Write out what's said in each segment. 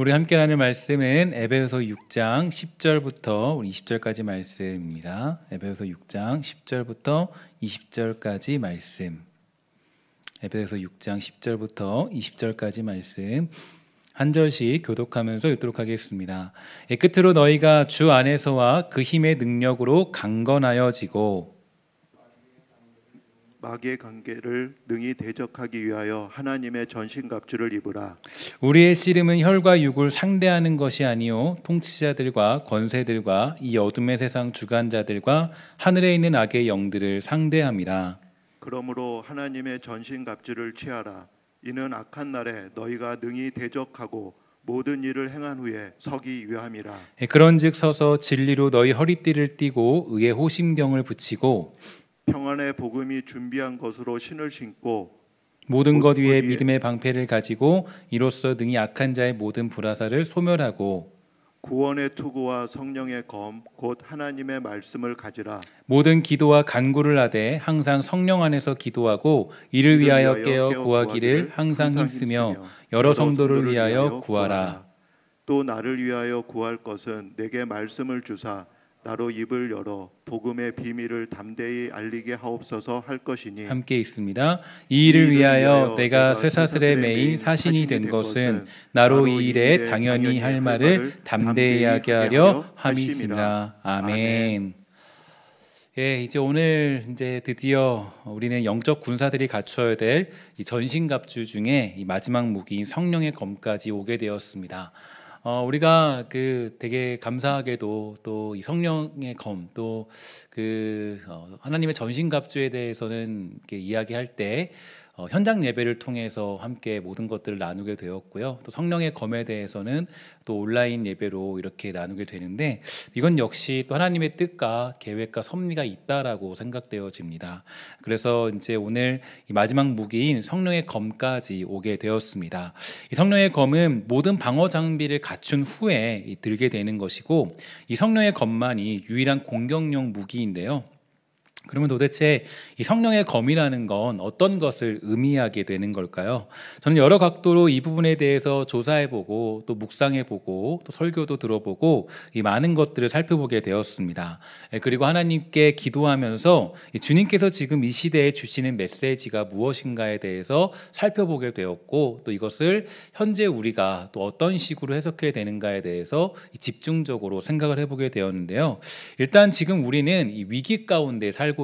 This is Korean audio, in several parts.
우리 함께 나눌 말씀은 에베소서 6장 10절부터 우리 20절까지 말씀입니다. 에베소서 6장 10절부터 20절까지 말씀. 에베소서 6장 10절부터 20절까지 말씀 한 절씩 교독하면서 읽도록 하겠습니다. 끝으로 너희가 주 안에서와 그 힘의 능력으로 강건하여지고 마귀의 관계를 능히 대적하기 위하여 하나님의 전신갑주를 입으라. 우리의 씨름은 혈과 육을 상대하는 것이 아니요 통치자들과 권세들과 이 어둠의 세상 주관자들과 하늘에 있는 악의 영들을 상대함이라. 그러므로 하나님의 전신갑주를 취하라. 이는 악한 날에 너희가 능히 대적하고 모든 일을 행한 후에 서기 위함이라. 그런즉 서서 진리로 너희 허리띠를 띠고 의의 호심경을 붙이고 평안의 복음이 준비한 것으로 신을 신고 모든 것 위에 믿음의 방패를 가지고 이로써 능히 악한 자의 모든 불화살을 소멸하고 구원의 투구와 성령의 검 곧 하나님의 말씀을 가지라. 모든 기도와 간구를 하되 항상 성령 안에서 기도하고 이를 위하여 깨어 구하기를 항상 힘쓰며 여러 성도를 위하여 구하라. 또 나를 위하여 구할 것은 내게 말씀을 주사 나로 입을 열어 복음의 비밀을 담대히 알리게 하옵소서 할 것이니. 함께 있습니다. 이 일을 위하여 내가 쇠사슬에 매인 사신이 된 것은 나로 이 일에 당연히 할 말을 담대히 하게 하려 함이니라. 아멘. 예, 이제 오늘 이제 드디어 우리는 영적 군사들이 갖춰야 될 이 전신갑주 중에 이 마지막 무기인 성령의 검까지 오게 되었습니다. 우리가 되게 감사하게도 또 이 성령의 검 또 하나님의 전신갑주에 대해서는 이렇게 이야기할 때 현장 예배를 통해서 함께 모든 것들을 나누게 되었고요. 또 성령의 검에 대해서는 또 온라인 예배로 이렇게 나누게 되는데 이건 역시 또 하나님의 뜻과 계획과 섭리가 있다라고 생각되어집니다. 그래서 이제 오늘 이 마지막 무기인 성령의 검까지 오게 되었습니다. 이 성령의 검은 모든 방어 장비를 갖춘 후에 들게 되는 것이고 이 성령의 검만이 유일한 공격용 무기인데요. 그러면 도대체 이 성령의 검이라는 건 어떤 것을 의미하게 되는 걸까요? 저는 여러 각도로 이 부분에 대해서 조사해보고 또 묵상해보고 또 설교도 들어보고 이 많은 것들을 살펴보게 되었습니다. 그리고 하나님께 기도하면서 주님께서 지금 이 시대에 주시는 메시지가 무엇인가에 대해서 살펴보게 되었고 또 이것을 현재 우리가 또 어떤 식으로 해석해야 되는가에 대해서 집중적으로 생각을 해보게 되었는데요. 일단 지금 우리는 이 위기 가운데 살고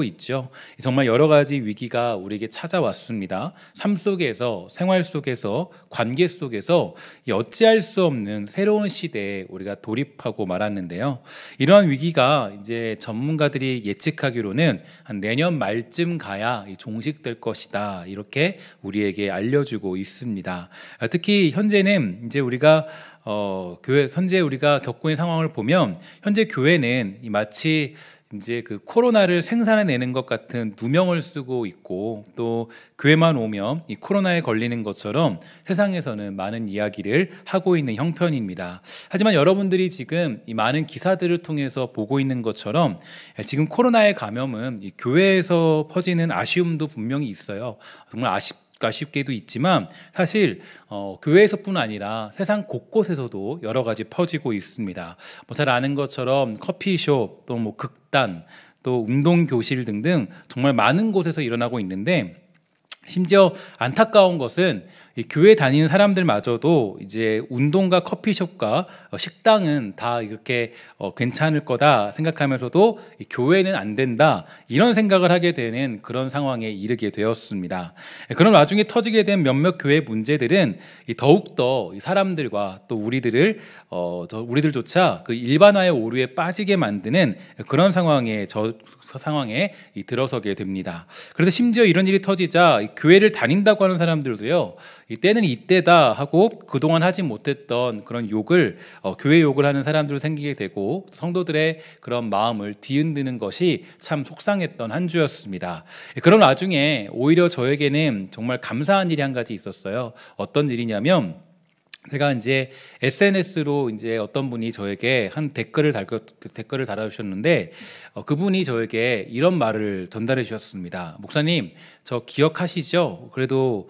있죠. 정말 여러 가지 위기가 우리에게 찾아왔습니다. 삶 속에서, 생활 속에서, 관계 속에서 어찌할 수 없는 새로운 시대에 우리가 돌입하고 말았는데요. 이러한 위기가 이제 전문가들이 예측하기로는 한 내년 말쯤 가야 종식될 것이다. 이렇게 우리에게 알려주고 있습니다. 특히 현재는 이제 우리가 현재 우리가 겪고 있는 상황을 보면 현재 교회는 마치 이제 코로나를 생산해내는 것 같은 누명을 쓰고 있고 또 교회만 오면 이 코로나에 걸리는 것처럼 세상에서는 많은 이야기를 하고 있는 형편입니다. 하지만 여러분들이 지금 이 많은 기사들을 통해서 보고 있는 것처럼 지금 코로나의 감염은 이 교회에서 퍼지는 아쉬움도 분명히 있어요. 정말 아쉽게도 있지만 사실 교회에서뿐 아니라 세상 곳곳에서도 여러 가지 퍼지고 있습니다. 잘 아는 것처럼 커피숍 또 극단 또 운동교실 등등 정말 많은 곳에서 일어나고 있는데 심지어 안타까운 것은 이 교회 다니는 사람들마저도 이제 운동과 커피숍과 식당은 다 이렇게 괜찮을 거다 생각하면서도 이 교회는 안 된다 이런 생각을 하게 되는 그런 상황에 이르게 되었습니다. 그런 와중에 터지게 된 몇몇 교회 문제들은 더욱더 이 사람들과 또 우리들조차 그 일반화의 오류에 빠지게 만드는 그런 상황에 들어서게 됩니다. 그래서 심지어 이런 일이 터지자 교회를 다닌다고 하는 사람들도요, 이때는 이때다 하고 그동안 하지 못했던 그런 욕을 교회 욕을 하는 사람들도 생기게 되고 성도들의 그런 마음을 뒤흔드는 것이 참 속상했던 한 주였습니다. 그런 와중에 오히려 저에게는 정말 감사한 일이 한 가지 있었어요. 어떤 일이냐면 제가 이제 SNS로 이제 어떤 분이 저에게 한 댓글을 달아주셨는데 그분이 저에게 이런 말을 전달해 주셨습니다. 목사님, 저 기억하시죠? 그래도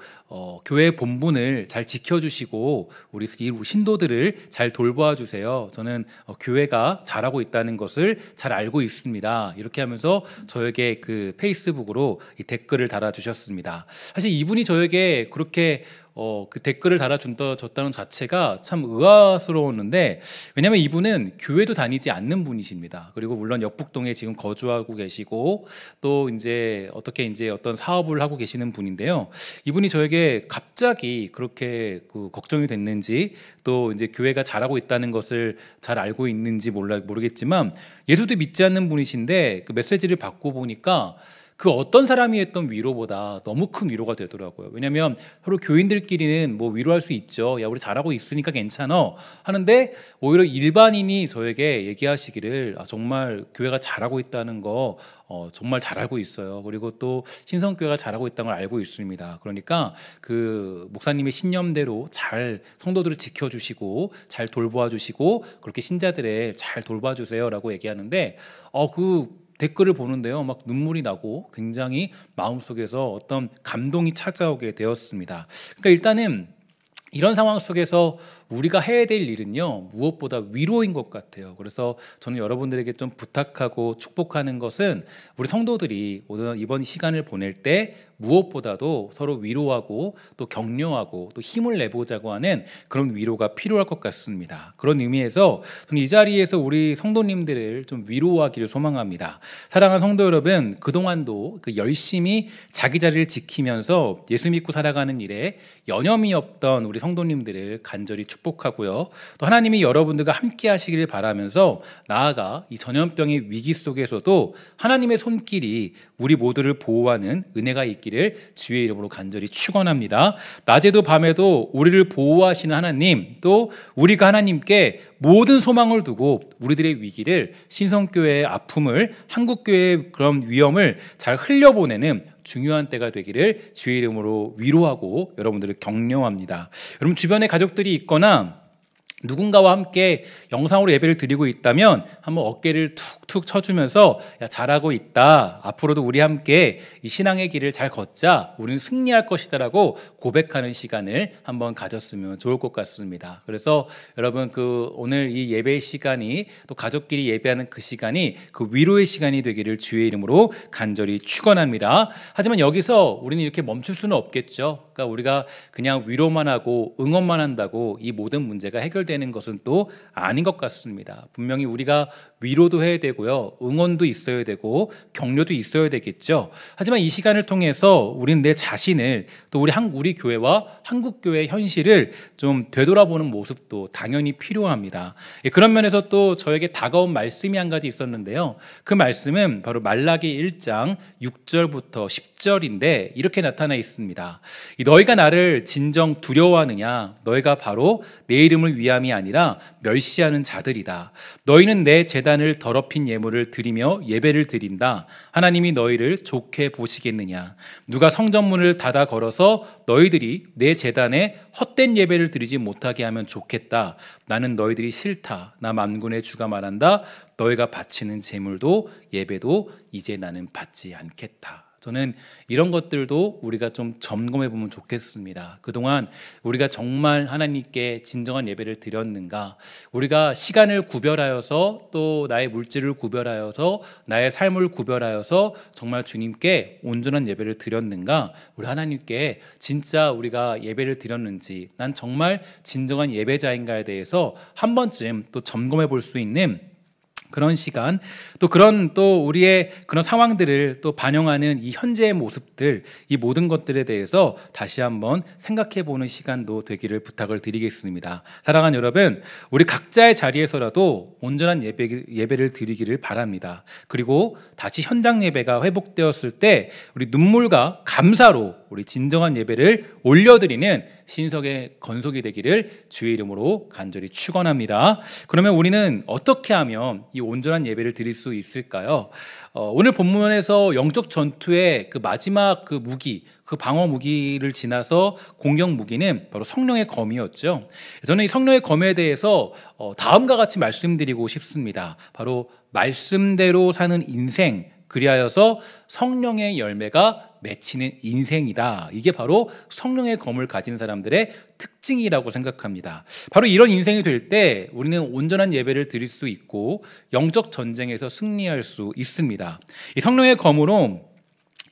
교회 본분을 잘 지켜주시고 우리 신도들을 잘 돌보아 주세요. 저는 교회가 잘하고 있다는 것을 잘 알고 있습니다. 이렇게 하면서 저에게 그 페이스북으로 이 댓글을 달아주셨습니다. 사실 이분이 저에게 그렇게 그 댓글을 달아줬다는 자체가 참 의아스러웠는데, 왜냐하면 이분은 교회도 다니지 않는 분이십니다. 그리고 물론 역북동에 지금 거주하고 계시고 또 이제 어떤 사업을 하고 계시는 분인데요. 이분이 저에게 갑자기 그렇게 걱정이 됐는지, 또 이제 교회가 잘하고 있다는 것을 잘 알고 있는지 모르겠지만 예수도 믿지 않는 분이신데 그 메시지를 받고 보니까 그 어떤 사람이 했던 위로보다 너무 큰 위로가 되더라고요. 왜냐하면 서로 교인들끼리는 뭐 위로할 수 있죠. 야, 우리 잘하고 있으니까 괜찮아 하는데, 오히려 일반인이 저에게 얘기하시기를 정말 교회가 잘하고 있다는 거 정말 잘 알고 있어요. 그리고 또 신성교회가 잘하고 있다는 걸 알고 있습니다. 그러니까 그 목사님의 신념대로 잘 성도들을 지켜주시고 잘 돌보아 주시고 그렇게 신자들을 잘 돌봐 주세요라고 얘기하는데, 그 댓글을 보는데요, 막 눈물이 나고 굉장히 마음속에서 어떤 감동이 찾아오게 되었습니다. 그러니까 일단은 이런 상황 속에서 우리가 해야 될 일은요, 무엇보다 위로인 것 같아요. 그래서 저는 여러분들에게 좀 부탁하고 축복하는 것은 우리 성도들이 오늘 이번 시간을 보낼 때 무엇보다도 서로 위로하고 또 격려하고 또 힘을 내보자고 하는 그런 위로가 필요할 것 같습니다. 그런 의미에서 저는 이 자리에서 우리 성도님들을 좀 위로하기를 소망합니다. 사랑하는 성도 여러분, 그동안도 열심히 자기 자리를 지키면서 예수 믿고 살아가는 일에 여념이 없던 우리 성도님들을 간절히 축복하고요. 또 하나님이 여러분들과 함께 하시기를 바라면서 나아가 이 전염병의 위기 속에서도 하나님의 손길이 우리 모두를 보호하는 은혜가 있기를 주의 이름으로 간절히 축원합니다. 낮에도 밤에도 우리를 보호하시는 하나님, 또 우리가 하나님께 모든 소망을 두고 우리들의 위기를, 신성교회의 아픔을, 한국교회의 그런 위험을 잘 흘려보내는 중요한 때가 되기를 주의 이름으로 위로하고 여러분들을 격려합니다. 여러분 주변에 가족들이 있거나 누군가와 함께 영상으로 예배를 드리고 있다면 한번 어깨를 툭툭 쳐주면서 야, 잘하고 있다. 앞으로도 우리 함께 이 신앙의 길을 잘 걷자. 우리는 승리할 것이다라고 고백하는 시간을 한번 가졌으면 좋을 것 같습니다. 그래서 여러분 오늘 이 예배의 시간이, 또 가족끼리 예배하는 그 시간이 그 위로의 시간이 되기를 주의 이름으로 간절히 축원합니다. 하지만 여기서 우리는 이렇게 멈출 수는 없겠죠. 그러니까 우리가 그냥 위로만 하고 응원만 한다고 이 모든 문제가 해결되는 것은 또 아닌 것 같습니다. 분명히 우리가 위로도 해야 되고요, 응원도 있어야 되고 격려도 있어야 되겠죠. 하지만 이 시간을 통해서 우리는 내 자신을, 또 우리 교회와 한국교회의 현실을 좀 되돌아보는 모습도 당연히 필요합니다. 그런 면에서 또 저에게 다가온 말씀이 한 가지 있었는데요. 그 말씀은 바로 말라기 1장 6절부터 10절인데 이렇게 나타나 있습니다. 너희가 나를 진정 두려워하느냐? 너희가 바로 내 이름을 위함이 아니라 멸시하는 자들이다. 너희는 내 제단을 더럽힌 예물을 드리며 예배를 드린다. 하나님이 너희를 좋게 보시겠느냐? 누가 성전문을 닫아 걸어서 너희들이 내 제단에 헛된 예배를 드리지 못하게 하면 좋겠다. 나는 너희들이 싫다. 나 만군의 주가 말한다. 너희가 바치는 제물도 예배도 이제 나는 받지 않겠다. 저는 이런 것들도 우리가 좀 점검해 보면 좋겠습니다. 그동안 우리가 정말 하나님께 진정한 예배를 드렸는가? 우리가 시간을 구별하여서, 또 나의 물질을 구별하여서, 나의 삶을 구별하여서 정말 주님께 온전한 예배를 드렸는가? 우리 하나님께 진짜 우리가 예배를 드렸는지, 난 정말 진정한 예배자인가에 대해서 한 번쯤 또 점검해 볼 수 있는 그런 시간, 또 우리의 그런 상황들을 또 반영하는 이 현재의 모습들, 이 모든 것들에 대해서 다시 한번 생각해 보는 시간도 되기를 부탁을 드리겠습니다. 사랑하는 여러분, 우리 각자의 자리에서라도 온전한 예배를 드리기를 바랍니다. 그리고 다시 현장 예배가 회복되었을 때 우리 눈물과 감사로 우리 진정한 예배를 올려드리는 신석의 건속이 되기를 주의 이름으로 간절히 축원합니다. 그러면 우리는 어떻게 하면 이 온전한 예배를 드릴 수 있을까요? 오늘 본문에서 영적 전투의 그 마지막 그 무기, 그 방어 무기를 지나서 공격 무기는 바로 성령의 검이었죠. 저는 이 성령의 검에 대해서 다음과 같이 말씀드리고 싶습니다. 바로 말씀대로 사는 인생, 그리하여서 성령의 열매가 맺히는 인생이다. 이게 바로 성령의 검을 가진 사람들의 특징이라고 생각합니다. 바로 이런 인생이 될 때 우리는 온전한 예배를 드릴 수 있고 영적 전쟁에서 승리할 수 있습니다. 이 성령의 검으로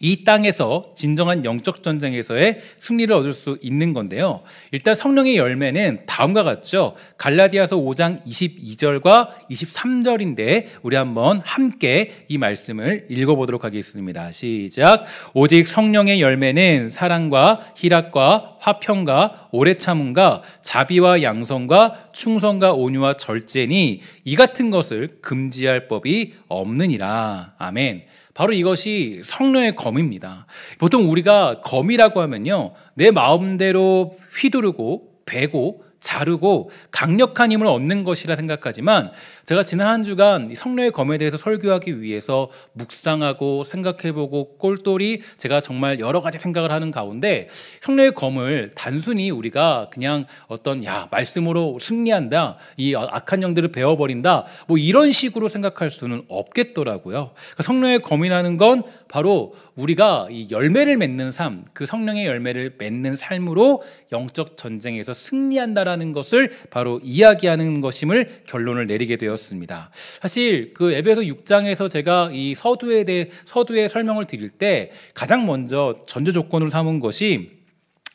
이 땅에서 진정한 영적 전쟁에서의 승리를 얻을 수 있는 건데요. 일단 성령의 열매는 다음과 같죠. 갈라디아서 5장 22절과 23절인데 우리 한번 함께 이 말씀을 읽어보도록 하겠습니다. 시작. 오직 성령의 열매는 사랑과 희락과 화평과 오래 참음과 자비와 양성과 충성과 온유와 절제니 이 같은 것을 금지할 법이 없느니라. 아멘. 바로 이것이 성령의 검입니다. 보통 우리가 검이라고 하면요, 내 마음대로 휘두르고 베고 자르고 강력한 힘을 얻는 것이라 생각하지만, 제가 지난 한 주간 성령의 검에 대해서 설교하기 위해서 묵상하고 생각해보고 꼴똘히 제가 정말 여러 가지 생각을 하는 가운데, 성령의 검을 단순히 우리가 그냥 어떤 말씀으로 승리한다, 이 악한 영들을 베어버린다, 뭐 이런 식으로 생각할 수는 없겠더라고요. 그러니까 성령의 검이라는 건 바로 우리가 이 열매를 맺는 삶, 그 성령의 열매를 맺는 삶으로 영적 전쟁에서 승리한다라는 것을 바로 이야기하는 것임을 결론을 내리게 되었습니다. 사실 그 에베소 6장에서 제가 이 서두의 설명을 드릴 때 가장 먼저 전제 조건으로 삼은 것이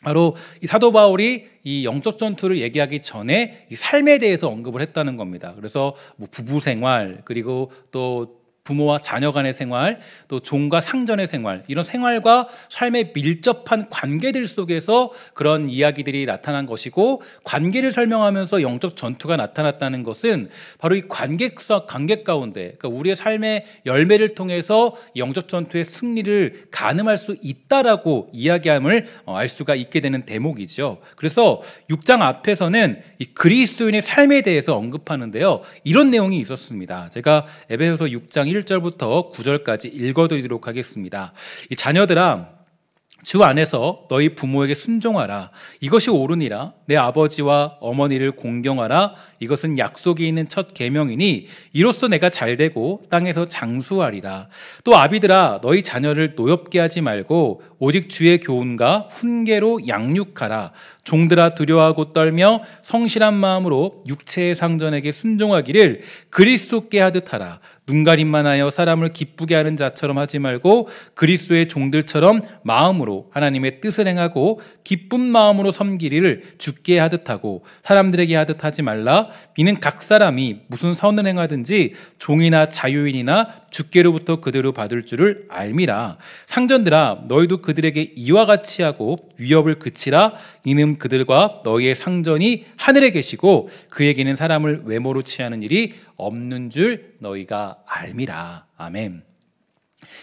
바로 이 사도 바울이 이 영적 전투를 얘기하기 전에 이 삶에 대해서 언급을 했다는 겁니다. 그래서 뭐 부부 생활, 그리고 또 부모와 자녀 간의 생활, 또 종과 상전의 생활, 이런 생활과 삶에 밀접한 관계들 속에서 그런 이야기들이 나타난 것이고, 관계를 설명하면서 영적 전투가 나타났다는 것은 바로 이 관계 가운데, 그러니까 우리의 삶의 열매를 통해서 영적 전투의 승리를 가늠할 수 있다라고 이야기함을 알 수가 있게 되는 대목이죠. 그래서 6장 앞에서는 이 그리스도인의 삶에 대해서 언급하는데요, 이런 내용이 있었습니다. 제가 에베소서 6장 1절부터 9절까지 읽어드리도록 하겠습니다. 이 자녀들아, 주 안에서 너희 부모에게 순종하라. 이것이 옳으니라. 내 아버지와 어머니를 공경하라. 이것은 약속이 있는 첫 계명이니 이로써 내가 잘되고 땅에서 장수하리라. 또 아비들아, 너희 자녀를 노엽게 하지 말고 오직 주의 교훈과 훈계로 양육하라. 종들아, 두려워하고 떨며 성실한 마음으로 육체의 상전에게 순종하기를 그리스도께 하듯 하라. 눈가림만 하여 사람을 기쁘게 하는 자처럼 하지 말고 그리스도의 종들처럼 마음으로 하나님의 뜻을 행하고 기쁜 마음으로 섬기리를 주께 하듯 하고 사람들에게 하듯 하지 말라. 이는 각 사람이 무슨 선을 행하든지 종이나 자유인이나 주께로부터 그대로 받을 줄을 알미라. 상전들아, 너희도 그들에게 이와 같이 하고 위협을 그치라. 이는 그들과 너희의 상전이 하늘에 계시고 그에게는 사람을 외모로 취하는 일이 없는 줄 너희가 알미라. 아멘.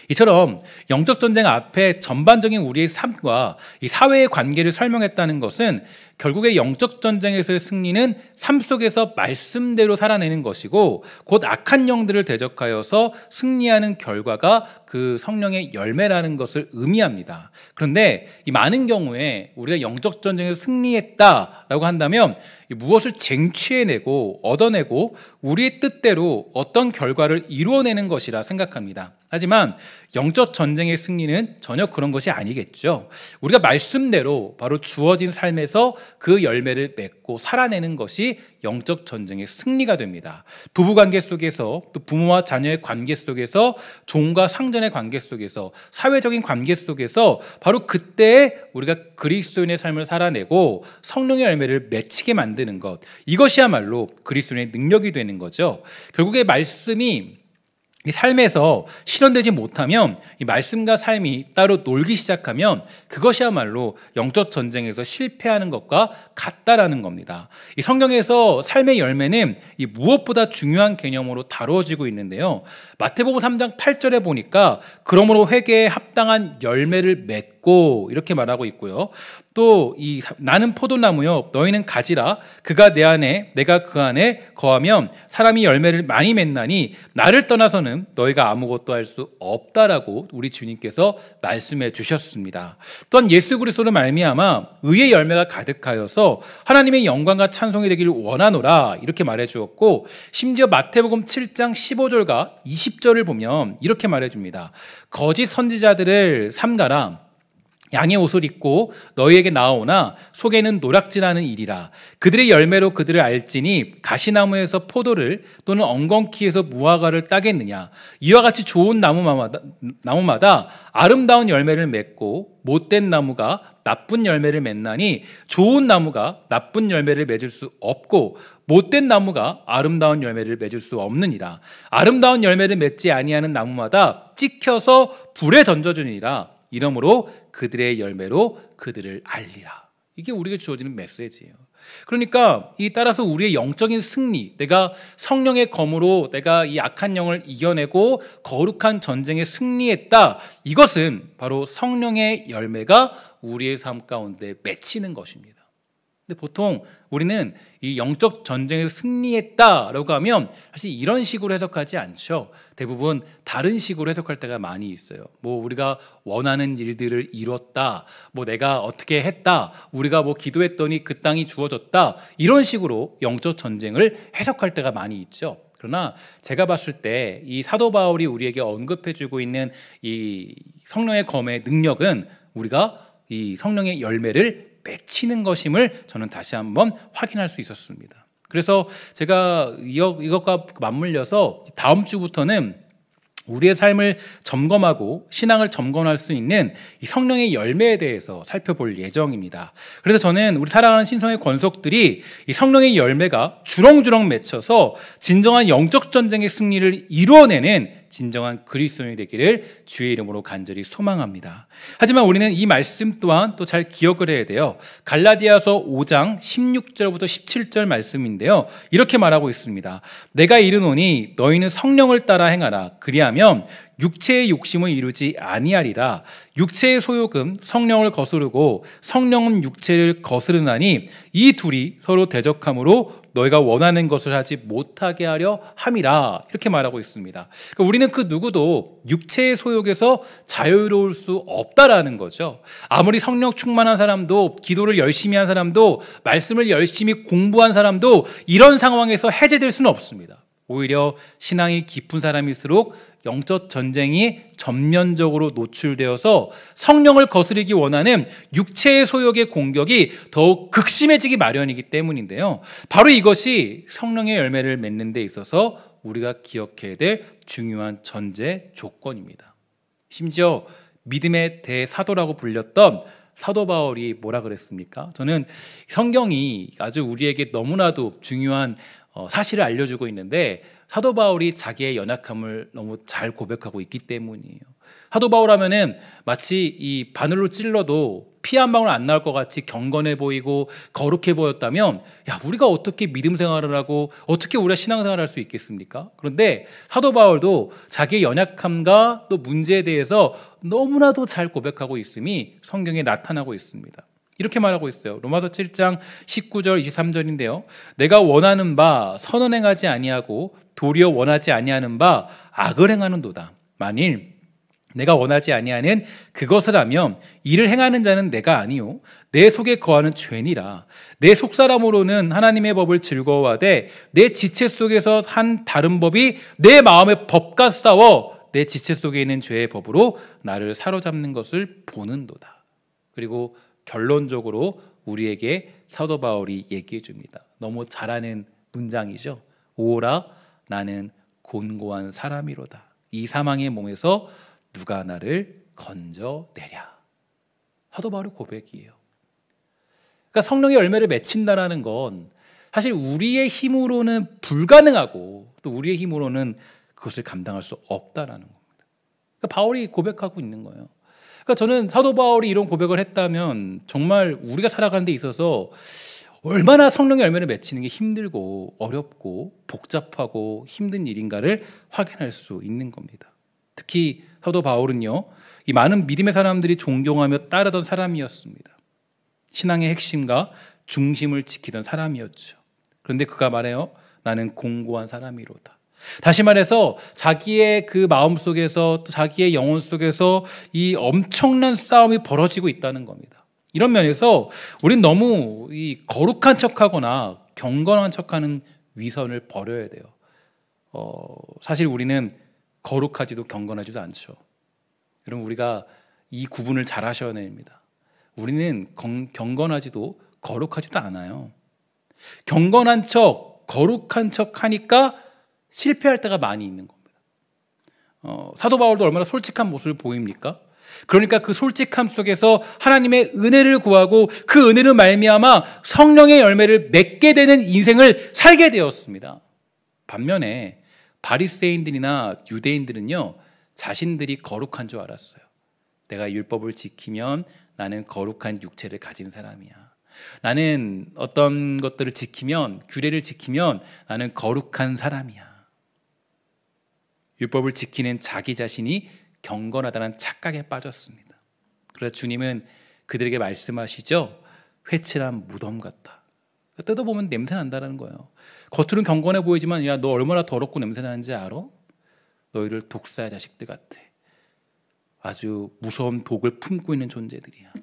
이처럼 영적 전쟁 앞에 전반적인 우리의 삶과 이 사회의 관계를 설명했다는 것은 결국에 영적 전쟁에서의 승리는 삶 속에서 말씀대로 살아내는 것이고, 곧 악한 영들을 대적하여서 승리하는 결과가 그 성령의 열매라는 것을 의미합니다. 그런데 이 많은 경우에 우리가 영적 전쟁에서 승리했다라고 한다면 무엇을 쟁취해내고 얻어내고 우리의 뜻대로 어떤 결과를 이루어내는 것이라 생각합니다. 하지만 영적 전쟁의 승리는 전혀 그런 것이 아니겠죠. 우리가 말씀대로 바로 주어진 삶에서 그 열매를 맺고 살아내는 것이 영적 전쟁의 승리가 됩니다. 부부관계 속에서, 또 부모와 자녀의 관계 속에서, 종과 상전의 관계 속에서, 사회적인 관계 속에서 바로 그때 우리가 그리스도인의 삶을 살아내고 성령의 열매를 맺히게 만드는 것, 이것이야말로 그리스도인의 능력이 되는 거죠. 결국에 말씀이 이 삶에서 실현되지 못하면, 이 말씀과 삶이 따로 놀기 시작하면 그것이야말로 영적 전쟁에서 실패하는 것과 같다라는 겁니다. 이 성경에서 삶의 열매는 이 무엇보다 중요한 개념으로 다루어지고 있는데요, 마태복음 3장 8절에 보니까 그러므로 회개에 합당한 열매를 맺고 맺고 이렇게 말하고 있고요. 또 나는 포도나무요 너희는 가지라. 그가 내 안에 내가 그 안에 거하면 사람이 열매를 많이 맺나니 나를 떠나서는 너희가 아무것도 할 수 없다라고 우리 주님께서 말씀해 주셨습니다. 또한 예수 그리스도로 말미암아 의의 열매가 가득하여서 하나님의 영광과 찬송이 되기를 원하노라 이렇게 말해 주었고, 심지어 마태복음 7장 15절과 20절을 보면 이렇게 말해 줍니다. 거짓 선지자들을 삼가라. 양의 옷을 입고 너희에게 나오나 속에는 노략질하는 일이라. 그들의 열매로 그들을 알지니 가시나무에서 포도를 또는 엉겅퀴에서 무화과를 따겠느냐. 이와 같이 좋은 나무마다 아름다운 열매를 맺고 못된 나무가 나쁜 열매를 맺나니 좋은 나무가 나쁜 열매를 맺을 수 없고 못된 나무가 아름다운 열매를 맺을 수 없느니라. 아름다운 열매를 맺지 아니하는 나무마다 찍혀서 불에 던져주니라. 이러므로 그들의 열매로 그들을 알리라. 이게 우리에게 주어지는 메시지예요. 그러니까 따라서 우리의 영적인 승리, 내가 성령의 검으로 내가 이 악한 영을 이겨내고 거룩한 전쟁에 승리했다. 이것은 바로 성령의 열매가 우리의 삶 가운데 맺히는 것입니다. 근데 보통 우리는 이 영적 전쟁에서 승리했다라고 하면 사실 이런 식으로 해석하지 않죠. 대부분 다른 식으로 해석할 때가 많이 있어요. 우리가 원하는 일들을 이뤘다, 내가 어떻게 했다, 우리가 기도했더니 그 땅이 주어졌다, 이런 식으로 영적 전쟁을 해석할 때가 많이 있죠. 그러나 제가 봤을 때 이 사도 바울이 우리에게 언급해주고 있는 이 성령의 검의 능력은 우리가 이 성령의 열매를 맺히는 것임을 저는 다시 한번 확인할 수 있었습니다. 그래서 제가 이것과 맞물려서 다음 주부터는 우리의 삶을 점검하고 신앙을 점검할 수 있는 이 성령의 열매에 대해서 살펴볼 예정입니다. 그래서 저는 우리 사랑하는 신성의 권속들이 이 성령의 열매가 주렁주렁 맺혀서 진정한 영적 전쟁의 승리를 이루어내는 진정한 그리스도인이 되기를 주의 이름으로 간절히 소망합니다. 하지만 우리는 이 말씀 또한 또 잘 기억을 해야 돼요. 갈라디아서 5장 16절부터 17절 말씀인데요. 이렇게 말하고 있습니다. 내가 이르노니 너희는 성령을 따라 행하라. 그리하면 육체의 욕심을 이루지 아니하리라. 육체의 소욕은 성령을 거스르고 성령은 육체를 거스르나니 이 둘이 서로 대적함으로 너희가 원하는 것을 하지 못하게 하려 함이라. 이렇게 말하고 있습니다. 그러니까 우리는 그 누구도 육체의 소욕에서 자유로울 수 없다라는 거죠. 아무리 성령 충만한 사람도, 기도를 열심히 한 사람도, 말씀을 열심히 공부한 사람도 이런 상황에서 해제될 수는 없습니다. 오히려 신앙이 깊은 사람일수록 영적 전쟁이 전면적으로 노출되어서 성령을 거스르기 원하는 육체의 소욕의 공격이 더욱 극심해지기 마련이기 때문인데요. 바로 이것이 성령의 열매를 맺는 데 있어서 우리가 기억해야 될 중요한 전제 조건입니다. 심지어 믿음의 대사도라고 불렸던 사도 바울이 뭐라 그랬습니까? 저는 성경이 아주 우리에게 너무나도 중요한 사실을 알려주고 있는데, 사도 바울이 자기의 연약함을 너무 잘 고백하고 있기 때문이에요. 사도 바울 하면은 마치 이 바늘로 찔러도 피 한 방울 안 나올 것 같이 경건해 보이고 거룩해 보였다면, 우리가 어떻게 믿음 생활을 하고 어떻게 우리가 신앙생활을 할 수 있겠습니까? 그런데 사도 바울도 자기의 연약함과 또 문제에 대해서 너무나도 잘 고백하고 있음이 성경에 나타나고 있습니다. 이렇게 말하고 있어요. 로마서 7장 19절 23절인데요. 내가 원하는 바 선을 행하지 아니하고 도리어 원하지 아니하는 바 악을 행하는도다. 만일 내가 원하지 아니하는 그것을 하면 이를 행하는 자는 내가 아니요 내 속에 거하는 죄니라. 내 속사람으로는 하나님의 법을 즐거워하되 내 지체 속에서 한 다른 법이 내 마음의 법과 싸워 내 지체 속에 있는 죄의 법으로 나를 사로잡는 것을 보는도다. 그리고 결론적으로 우리에게 사도 바울이 얘기해 줍니다. 너무 잘하는 문장이죠. 오라 나는 곤고한 사람이로다. 이 사망의 몸에서 누가 나를 건져내랴. 사도 바울의 고백이에요. 그러니까 성령의 열매를 맺힌다라는 건 사실 우리의 힘으로는 불가능하고 또 우리의 힘으로는 그것을 감당할 수 없다라는 겁니다. 그러니까 바울이 고백하고 있는 거예요. 그러니까 저는 사도 바울이 이런 고백을 했다면 정말 우리가 살아가는 데 있어서 얼마나 성령의 열매를 맺히는 게 힘들고 어렵고 복잡하고 힘든 일인가를 확인할 수 있는 겁니다. 특히 사도 바울은요, 이 많은 믿음의 사람들이 존경하며 따르던 사람이었습니다. 신앙의 핵심과 중심을 지키던 사람이었죠. 그런데 그가 말해요. 나는 공고한 사람이로다. 다시 말해서 자기의 그 마음 속에서 또 자기의 영혼 속에서 이 엄청난 싸움이 벌어지고 있다는 겁니다. 이런 면에서 우린 너무 이 거룩한 척하거나 경건한 척하는 위선을 버려야 돼요. 사실 우리는 거룩하지도 경건하지도 않죠. 여러분, 우리가 이 구분을 잘 하셔야 됩니다. 우리는 경건하지도 거룩하지도 않아요. 경건한 척, 거룩한 척 하니까 실패할 때가 많이 있는 겁니다. 사도 바울도 얼마나 솔직한 모습을 보입니까? 그러니까 그 솔직함 속에서 하나님의 은혜를 구하고 그 은혜로 말미암아 성령의 열매를 맺게 되는 인생을 살게 되었습니다. 반면에 바리새인들이나 유대인들은요, 자신들이 거룩한 줄 알았어요. 내가 율법을 지키면 나는 거룩한 육체를 가진 사람이야. 나는 어떤 것들을 지키면, 규례를 지키면 나는 거룩한 사람이야. 율법을 지키는 자기 자신이 경건하다는 착각에 빠졌습니다. 그래서 주님은 그들에게 말씀하시죠. 회칠한 무덤 같다. 뜯어보면 냄새 난다는 거예요. 겉으로는 경건해 보이지만 야, 너 얼마나 더럽고 냄새 나는지 알아? 너희들 독사의 자식들 같아. 아주 무서운 독을 품고 있는 존재들이야.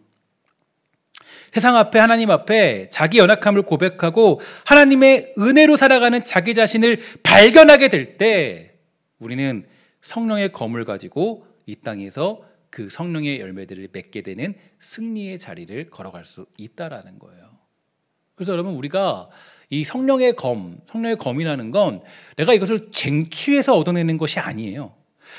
세상 앞에, 하나님 앞에 자기 연약함을 고백하고 하나님의 은혜로 살아가는 자기 자신을 발견하게 될 때 우리는 성령의 검을 가지고 이 땅에서 그 성령의 열매들을 맺게 되는 승리의 자리를 걸어갈 수 있다라는 거예요. 그래서 여러분, 우리가 이 성령의 검이라는 건 내가 이것을 쟁취해서 얻어내는 것이 아니에요.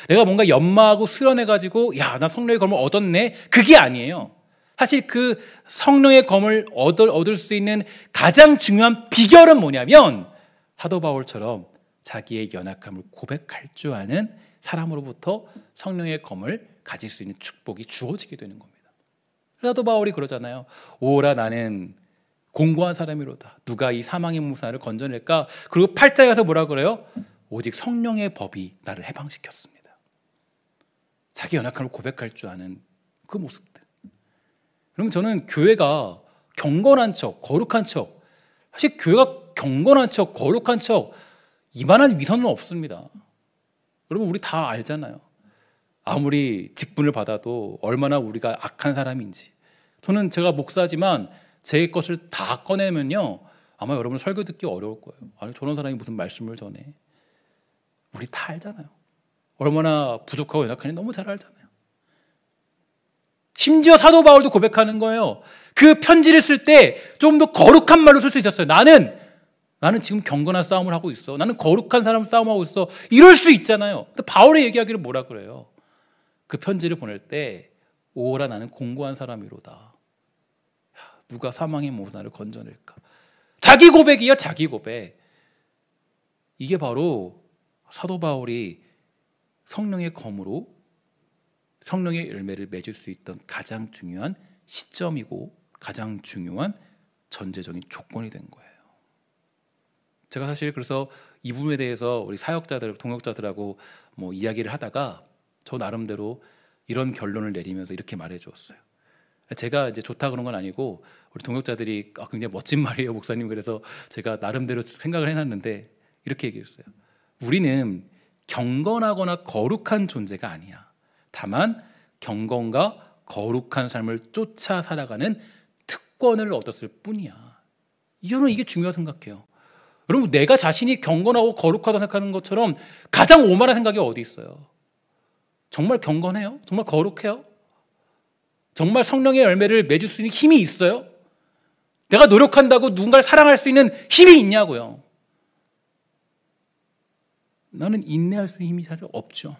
내가 뭔가 연마하고 수련해가지고 야, 나 성령의 검을 얻었네, 그게 아니에요. 사실 그 성령의 검을 얻을 수 있는 가장 중요한 비결은 뭐냐면 사도 바울처럼 자기의 연약함을 고백할 줄 아는 사람으로부터 성령의 검을 가질 수 있는 축복이 주어지게 되는 겁니다. 사도 바울이 그러잖아요. 오라 나는 공고한 사람이로다. 누가 이 사망의 몸에서 나를 건져낼까? 그리고 8장에 가서 뭐라 그래요? 오직 성령의 법이 나를 해방시켰습니다. 자기 연약함을 고백할 줄 아는 그 모습들. 그러면 저는 교회가 경건한 척, 거룩한 척, 사실 교회가 경건한 척, 거룩한 척 이만한 위선은 없습니다. 여러분, 우리 다 알잖아요. 아무리 직분을 받아도 얼마나 우리가 악한 사람인지. 저는 제가 목사지만 제 것을 다 꺼내면요, 아마 여러분 설교 듣기 어려울 거예요. 아니, 저런 사람이 무슨 말씀을 전해. 우리 다 알잖아요. 얼마나 부족하고 연약한지 너무 잘 알잖아요. 심지어 사도 바울도 고백하는 거예요. 그 편지를 쓸 때 좀 더 거룩한 말로 쓸 수 있었어요. 나는 지금 경건한 싸움을 하고 있어. 나는 거룩한 사람 싸움하고 있어. 이럴 수 있잖아요. 근데 바울의 얘기하기를 뭐라 그래요? 그 편지를 보낼 때 오라 나는 공고한 사람이로다. 누가 사망의 몸에서 나를 건져낼까? 자기 고백이야, 자기 고백. 이게 바로 사도 바울이 성령의 검으로 성령의 열매를 맺을 수 있던 가장 중요한 시점이고 가장 중요한 전제적인 조건이 된 거예요. 제가 사실 그래서 이 부분에 대해서 우리 사역자들, 동역자들하고 뭐 이야기를 하다가 저 나름대로 이런 결론을 내리면서 이렇게 말해 주었어요. 제가 이제 좋다 그런 건 아니고 우리 동역자들이 굉장히 멋진 말이에요, 목사님. 그래서 제가 나름대로 생각을 해놨는데 이렇게 얘기했어요. 우리는 경건하거나 거룩한 존재가 아니야. 다만 경건과 거룩한 삶을 쫓아 살아가는 특권을 얻었을 뿐이야. 저는 이게 중요하다고 생각해요. 여러분, 내가 자신이 경건하고 거룩하다고 생각하는 것처럼 가장 오만한 생각이 어디 있어요? 정말 경건해요? 정말 거룩해요? 정말 성령의 열매를 맺을 수 있는 힘이 있어요? 내가 노력한다고 누군가를 사랑할 수 있는 힘이 있냐고요? 나는 인내할 수 있는 힘이 사실 없죠.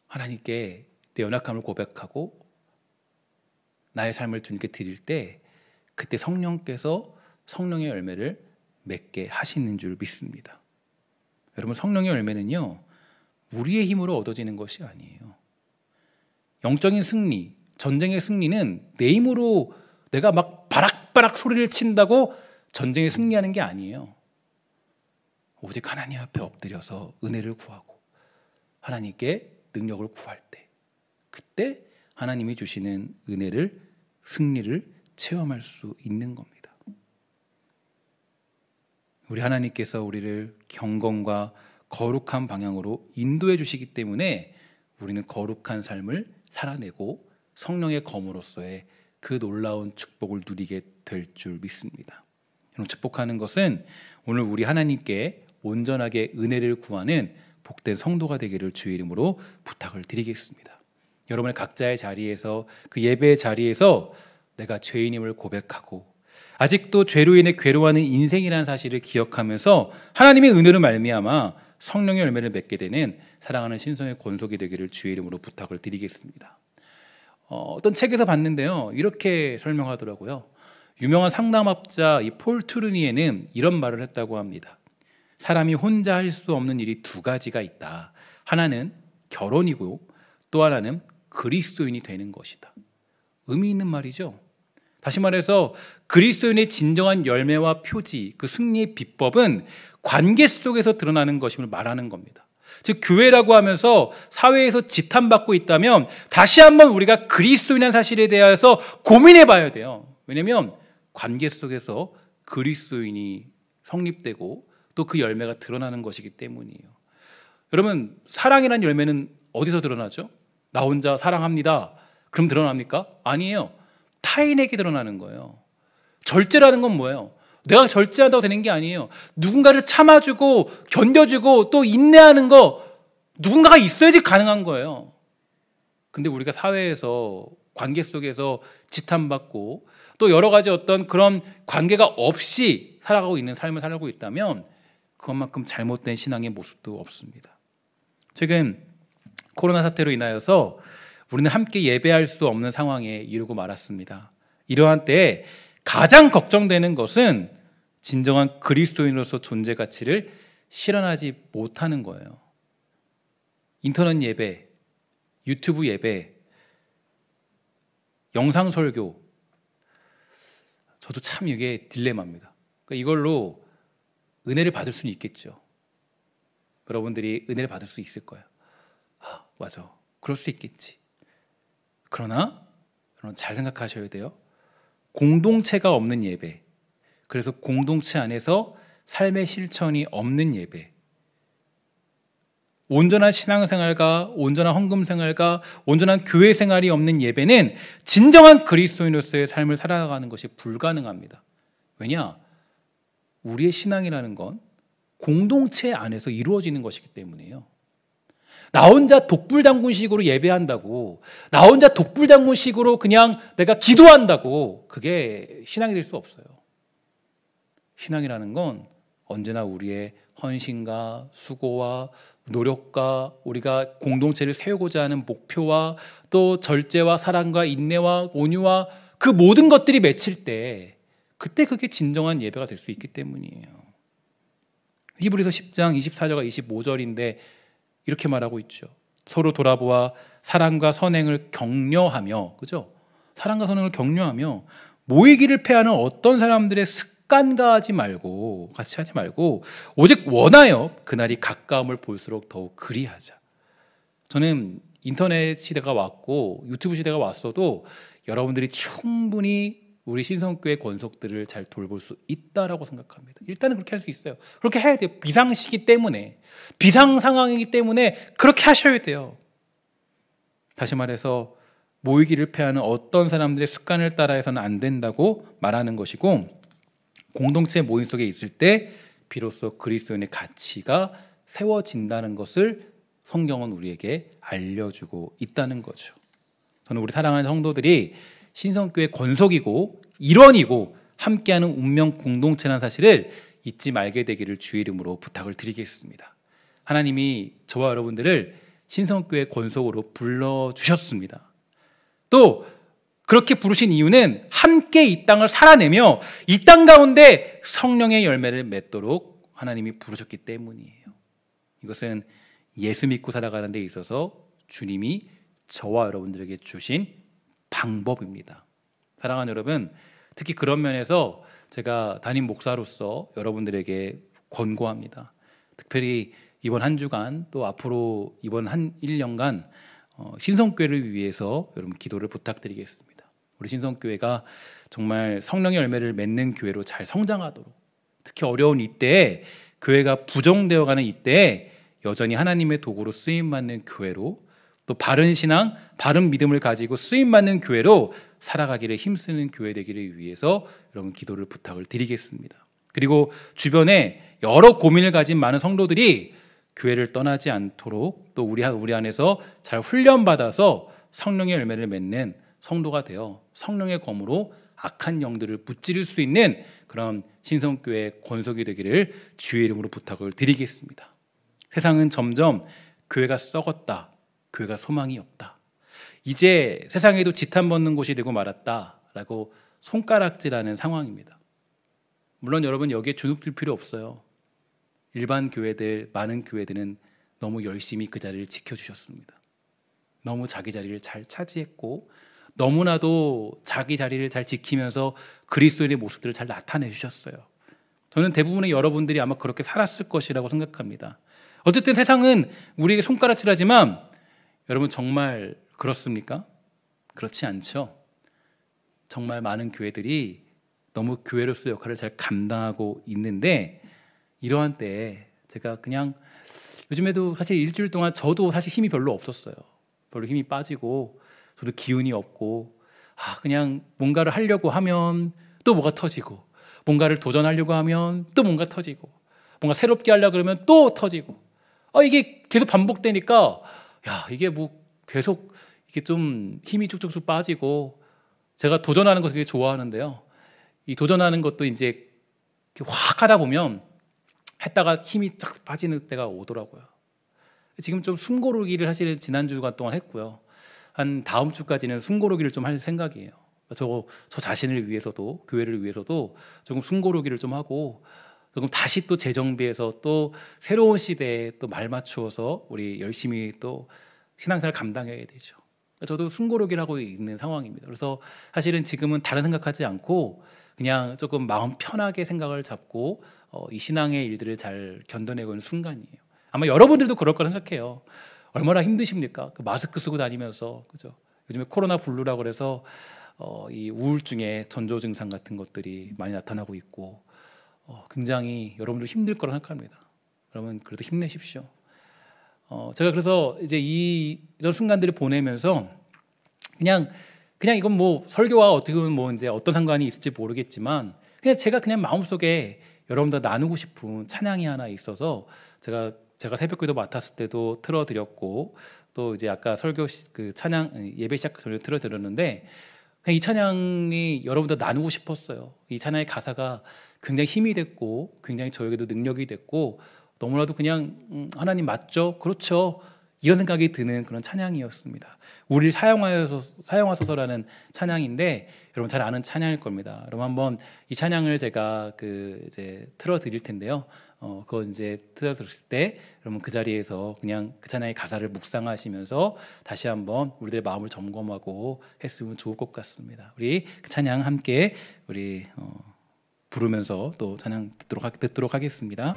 하나님께 내 연약함을 고백하고 나의 삶을 주님께 드릴 때 그때 성령께서 성령의 열매를 맺게 하시는 줄 믿습니다. 여러분, 성령의 열매는요, 우리의 힘으로 얻어지는 것이 아니에요. 영적인 승리, 전쟁의 승리는 내 힘으로 내가 막 바락바락 소리를 친다고 전쟁에 승리하는 게 아니에요. 오직 하나님 앞에 엎드려서 은혜를 구하고 하나님께 능력을 구할 때, 그때 하나님이 주시는 은혜를, 승리를 체험할 수 있는 겁니다. 우리 하나님께서 우리를 경건과 거룩한 방향으로 인도해 주시기 때문에 우리는 거룩한 삶을 살아내고 성령의 검으로서의 그 놀라운 축복을 누리게 될 줄 믿습니다. 여러분, 축복하는 것은 오늘 우리 하나님께 온전하게 은혜를 구하는 복된 성도가 되기를 주의 이름으로 부탁을 드리겠습니다. 여러분의 각자의 자리에서, 그 예배의 자리에서 내가 죄인임을 고백하고 아직도 죄로 인해 괴로워하는 인생이라는 사실을 기억하면서 하나님의 은혜로 말미암아 성령의 열매를 맺게 되는 사랑하는 신성의 권속이 되기를 주의 이름으로 부탁을 드리겠습니다. 어떤 책에서 봤는데요, 이렇게 설명하더라고요. 유명한 상담학자 이 폴 트루니에는 이런 말을 했다고 합니다. 사람이 혼자 할 수 없는 일이 두 가지가 있다. 하나는 결혼이고 또 하나는 그리스도인이 되는 것이다. 의미 있는 말이죠. 다시 말해서 그리스도인의 진정한 열매와 표지, 그 승리의 비법은 관계 속에서 드러나는 것임을 말하는 겁니다. 즉 교회라고 하면서 사회에서 지탄받고 있다면 다시 한번 우리가 그리스도인이라는 사실에 대해서 고민해 봐야 돼요. 왜냐하면 관계 속에서 그리스도인이 성립되고 또 그 열매가 드러나는 것이기 때문이에요. 여러분, 사랑이라는 열매는 어디서 드러나죠? 나 혼자 사랑합니다. 그럼 드러납니까? 아니에요. 타인에게 드러나는 거예요. 절제라는 건 뭐예요? 내가 절제한다고 되는 게 아니에요. 누군가를 참아주고 견뎌주고 또 인내하는 거, 누군가가 있어야지 가능한 거예요. 근데 우리가 사회에서 관계 속에서 지탄받고 또 여러 가지 어떤 그런 관계가 없이 살아가고 있는 삶을 살고 있다면 그것만큼 잘못된 신앙의 모습도 없습니다. 최근 코로나 사태로 인하여서 우리는 함께 예배할 수 없는 상황에 이르고 말았습니다. 이러한 때에 가장 걱정되는 것은 진정한 그리스도인으로서 존재 가치를 실현하지 못하는 거예요. 인터넷 예배, 유튜브 예배, 영상 설교, 저도 참 이게 딜레마입니다. 그러니까 이걸로 은혜를 받을 수는 있겠죠. 여러분들이 은혜를 받을 수 있을 거예요. 맞아, 그럴 수 있겠지. 그러나 여러분 잘 생각하셔야 돼요. 공동체가 없는 예배, 그래서 공동체 안에서 삶의 실천이 없는 예배, 온전한 신앙생활과 온전한 헌금생활과 온전한 교회생활이 없는 예배는 진정한 그리스도인으로서의 삶을 살아가는 것이 불가능합니다. 왜냐? 우리의 신앙이라는 건 공동체 안에서 이루어지는 것이기 때문이에요. 나 혼자 독불장군식으로 예배한다고, 나 혼자 독불장군식으로 그냥 내가 기도한다고 그게 신앙이 될 수 없어요. 신앙이라는 건 언제나 우리의 헌신과 수고와 노력과 우리가 공동체를 세우고자 하는 목표와 또 절제와 사랑과 인내와 온유와 그 모든 것들이 맺힐 때 그때 그게 진정한 예배가 될 수 있기 때문이에요. 히브리서 10장 24절과 25절인데 이렇게 말하고 있죠. 서로 돌아보아 사랑과 선행을 격려하며, 그죠? 사랑과 선행을 격려하며 모이기를 패하는 어떤 사람들의 습관과 같이 하지 말고 오직 원하여 그날이 가까움을 볼수록 더욱 그리하자. 저는 인터넷 시대가 왔고 유튜브 시대가 왔어도 여러분들이 충분히 우리 신성교회 권속들을 잘 돌볼 수 있다라고 생각합니다. 일단은 그렇게 할 수 있어요. 그렇게 해야 돼요. 비상시기 때문에, 비상 상황이기 때문에 그렇게 하셔야 돼요. 다시 말해서 모이기를 패하는 어떤 사람들의 습관을 따라해서는 안 된다고 말하는 것이고, 공동체 모임 속에 있을 때 비로소 그리스도인의 가치가 세워진다는 것을 성경은 우리에게 알려주고 있다는 거죠. 저는 우리 사랑하는 성도들이 신성교회 권속이고 일원이고 함께하는 운명 공동체라는 사실을 잊지 말게 되기를 주의 이름으로 부탁을 드리겠습니다. 하나님이 저와 여러분들을 신성교회 권속으로 불러주셨습니다. 또 그렇게 부르신 이유는 함께 이 땅을 살아내며 이 땅 가운데 성령의 열매를 맺도록 하나님이 부르셨기 때문이에요. 이것은 예수 믿고 살아가는 데 있어서 주님이 저와 여러분들에게 주신 방법입니다. 사랑하는 여러분, 특히 그런 면에서 제가 담임 목사로서 여러분들에게 권고합니다. 특별히 이번 한 주간 또 앞으로 이번 한 1년간 신성교회를 위해서 여러분 기도를 부탁드리겠습니다. 우리 신성교회가 정말 성령의 열매를 맺는 교회로 잘 성장하도록, 특히 어려운 이때에 교회가 부정되어가는 이때에 여전히 하나님의 도구로 쓰임받는 교회로, 또 바른 신앙, 바른 믿음을 가지고 쓰임받는 교회로 살아가기를 힘쓰는 교회 되기를 위해서 여러분 기도를 부탁을 드리겠습니다. 그리고 주변에 여러 고민을 가진 많은 성도들이 교회를 떠나지 않도록, 또 우리 안에서 잘 훈련받아서 성령의 열매를 맺는 성도가 되어 성령의 검으로 악한 영들을 무찌를 수 있는 그런 신성교회 권속이 되기를 주의 이름으로 부탁을 드리겠습니다. 세상은 점점 교회가 썩었다, 교회가 소망이 없다, 이제 세상에도 지탄 받는 곳이 되고 말았다라고 손가락질하는 상황입니다. 물론 여러분 여기에 주눅들 필요 없어요. 일반 교회들, 많은 교회들은 너무 열심히 그 자리를 지켜주셨습니다. 너무 자기 자리를 잘 차지했고 너무나도 자기 자리를 잘 지키면서 그리스도인의 모습들을 잘 나타내 주셨어요. 저는 대부분의 여러분들이 아마 그렇게 살았을 것이라고 생각합니다. 어쨌든 세상은 우리에게 손가락질하지만 여러분 정말 그렇습니까? 그렇지 않죠. 정말 많은 교회들이 너무 교회로서 역할을 잘 감당하고 있는데, 이러한 때에 제가 그냥 요즘에도 사실 일주일 동안 저도 사실 힘이 별로 없었어요. 별로 힘이 빠지고 저도 기운이 없고, 그냥 뭔가를 하려고 하면 또 뭐가 터지고, 뭔가를 도전하려고 하면 또 뭔가 터지고, 뭔가 새롭게 하려고 그러면 또 터지고, 이게 계속 반복되니까 이게 뭐 계속 이게 좀 힘이 쭉쭉쭉 빠지고, 제가 도전하는 거 되게 좋아하는데요. 이 도전하는 것도 이제 확 하다 보면 했다가 힘이 쫙 빠지는 때가 오더라고요. 지금 좀 숨고르기를 사실은 지난 주간 동안 했고요. 한 다음 주까지는 숨고르기를 좀 할 생각이에요. 저 자신을 위해서도, 교회를 위해서도 조금 숨고르기를 좀 하고, 조금 다시 또 재정비해서 또 새로운 시대에 또 말 맞추어서 우리 열심히 또 신앙생활 감당해야 되죠. 저도 숨고르기를 하고 있는 상황입니다. 그래서 사실은 지금은 다른 생각하지 않고 그냥 조금 마음 편하게 생각을 잡고 이 신앙의 일들을 잘 견뎌내고 있는 순간이에요. 아마 여러분들도 그럴 거라 생각해요. 얼마나 힘드십니까? 그 마스크 쓰고 다니면서, 그죠? 요즘에 코로나 블루라고 그래서 이 우울증의 전조 증상 같은 것들이 많이 나타나고 있고, 굉장히 여러분들 힘들 거라 생각합니다. 여러분 그래도 힘내십시오. 제가 그래서 이제 이런 순간들을 보내면서 그냥 이건 뭐 설교와 어떻게 보면 뭐 이제 어떤 상관이 있을지 모르겠지만, 그냥 제가 그냥 마음속에 여러분들 나누고 싶은 찬양이 하나 있어서 제가 새벽기도 맡았을 때도 틀어드렸고, 또 이제 아까 설교 그 찬양 예배 시작 전에 틀어드렸는데, 그냥 이 찬양이 여러분들 나누고 싶었어요. 이 찬양의 가사가 굉장히 힘이 됐고, 굉장히 저에게도 능력이 됐고, 너무나도 그냥 하나님 맞죠? 그렇죠? 이런 생각이 드는 그런 찬양이었습니다. 우리를 사용하소서라는 찬양인데, 여러분 잘 아는 찬양일 겁니다. 여러분 한번 이 찬양을 제가 이제 틀어드릴 텐데요. 그거 이제 틀어드릴 때 여러분 그 자리에서 그냥 그 찬양의 가사를 묵상하시면서 다시 한번 우리들의 마음을 점검하고 했으면 좋을 것 같습니다. 우리 그 찬양 함께 우리 부르면서 또 찬양 듣도록 하겠습니다.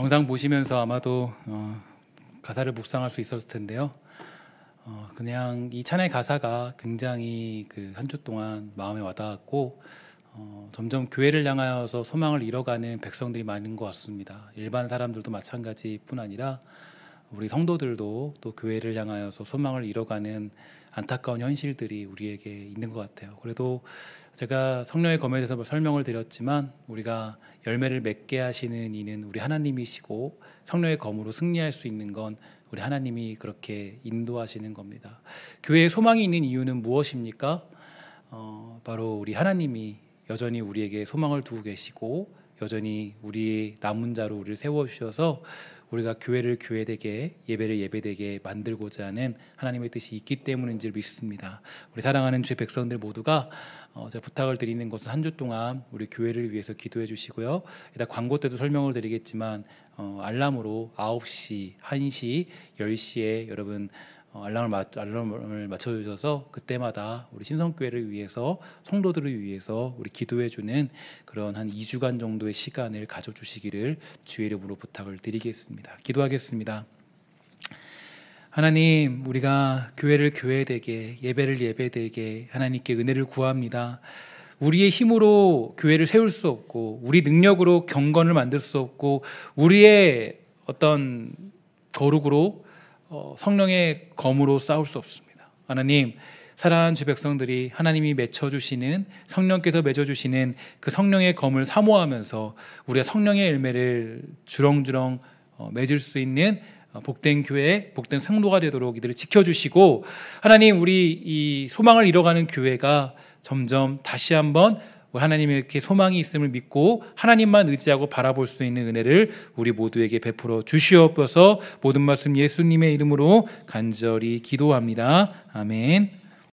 영상 보시면서 아마도 가사를 묵상할 수 있었을 텐데요. 그냥 이 찬양의 가사가 굉장히 그 한 주 동안 마음에 와닿았고 점점 교회를 향하여서 소망을 잃어가는 백성들이 많은 것 같습니다. 일반 사람들도 마찬가지뿐 아니라 우리 성도들도 또 교회를 향하여서 소망을 잃어가는 안타까운 현실들이 우리에게 있는 것 같아요. 그래도 제가 성령의 검에 대해서 설명을 드렸지만 우리가 열매를 맺게 하시는 이는 우리 하나님이시고 성령의 검으로 승리할 수 있는 건 우리 하나님이 그렇게 인도하시는 겁니다. 교회에 소망이 있는 이유는 무엇입니까? 바로 우리 하나님이 여전히 우리에게 소망을 두고 계시고 여전히 우리 남은 자로 우리를 세워주셔서 우리가 교회를 교회되게 예배를 예배되게 만들고자 하는 하나님의 뜻이 있기 때문인 줄 믿습니다. 우리 사랑하는 주의 백성들 모두가 제가 부탁을 드리는 것은 한 주 동안 우리 교회를 위해서 기도해 주시고요. 이따 광고 때도 설명을 드리겠지만 알람으로 9시, 1시, 10시에 여러분 알람을 맞춰주셔서 그때마다 우리 신성교회를 위해서 성도들을 위해서 우리 기도해주는 그런 한 2주간 정도의 시간을 가져주시기를 주의 이름으로 부탁을 드리겠습니다. 기도하겠습니다. 하나님, 우리가 교회를 교회되게 예배를 예배되게 하나님께 은혜를 구합니다. 우리의 힘으로 교회를 세울 수 없고 우리 능력으로 경건을 만들 수 없고 우리의 어떤 거룩으로 성령의 검으로 싸울 수 없습니다. 하나님, 사랑하는 주 백성들이 하나님이 맺어주시는 성령께서 맺어주시는 그 성령의 검을 사모하면서 우리가 성령의 열매를 주렁주렁 맺을 수 있는 복된 교회, 복된 성도가 되도록 이들을 지켜주시고 하나님, 우리 이 소망을 잃어가는 교회가 점점 다시 한번 하나님의 이렇게 소망이 있음을 믿고 하나님만 의지하고 바라볼 수 있는 은혜를 우리 모두에게 베풀어 주시옵소서. 모든 말씀 예수님의 이름으로 간절히 기도합니다. 아멘.